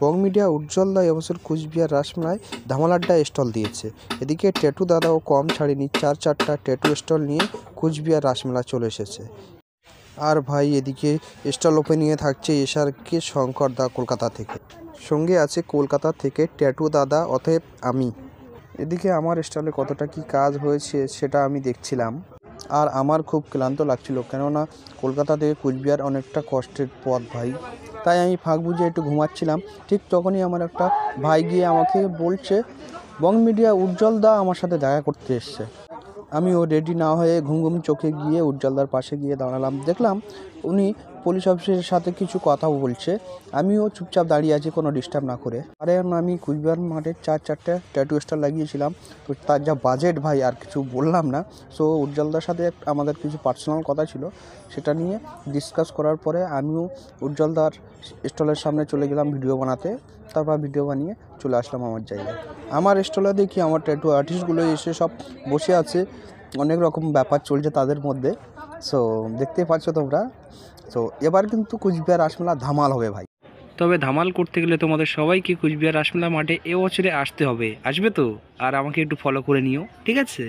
বং media উজ্জ্বল দা এবছর কুচবিহার রাসমেলায় ধামাল আড্ডা stall দিয়েছে। এদিকে ট্যাটু দাদাও কম ছাড়েনি, চারটা ট্যাটু স্টল নিয়ে কুচবিহার রাসমেলা চলে এসেছে। আর ভাই এদিকে স্টল ওপেনিংয়ে থাকছে SRK শঙ্কর দা কলকাতা থেকে, সঙ্গে আছে কলকাতা থেকে ট্যাটু দাদা অতএব আমি। এদিকে আমার স্টলে কতটা কি কাজ হয়েছে সেটা আমি দেখছিলাম, আর আমার খুব ক্লান্ত লাগছিল, কেননা কলকাতা থেকে কুচবিহার অনেকটা কষ্টের পথ ভাই। তাই আমি ফাঁক বুঝে একটু ঘুমাচ্ছিলাম। ঠিক তখনই আমার একটা ভাই গিয়ে আমাকে বলছে বং মিডিয়া উজ্জ্বল দা আমার সাথে দেখা করতে এসছে। আমিও রেডি না হয়ে ঘুম চোখে গিয়ে উজ্জ্বলদার পাশে গিয়ে দাঁড়ালাম। দেখলাম উনি পুলিশ অফিসের সাথে কিছু কথা বলছে। আমিও চুপচাপ দাঁড়িয়ে আছি কোনো ডিস্টার্ব না করে। আরে আমি কুচবিহার মাঠে চারটে ট্যাটু স্টার লাগিয়েছিলাম, তো তার যা বাজেট ভাই আর কিছু বললাম না। সো উজ্জ্বলদার সাথে আমাদের কিছু পার্সোনাল কথা ছিল, সেটা নিয়ে ডিসকাস করার পরে আমিও উজ্জ্বলদার স্টলের সামনে চলে গেলাম ভিডিও বানাতে। তারপর ভিডিও বানিয়ে চলে আসলাম আমার জায়গায়। আমার স্টলে দেখি আমার ট্যাটু আর্টিস্টগুলো এসে সব বসে আছে, অনেক রকম ব্যাপার চলছে তাদের মধ্যে। সো দেখতে পাচ্ছ তোমরা। সো এবার কিন্তু কুচবিহার রাসমেলা ধামাল হবে ভাই। তবে ধামাল করতে গেলে তোমাদের সবাইকে কুচবিহার রাসমেলা মাঠে এবছরে আসতে হবে। আসবে তো? আর আমাকে একটু ফলো করে নিও, ঠিক আছে?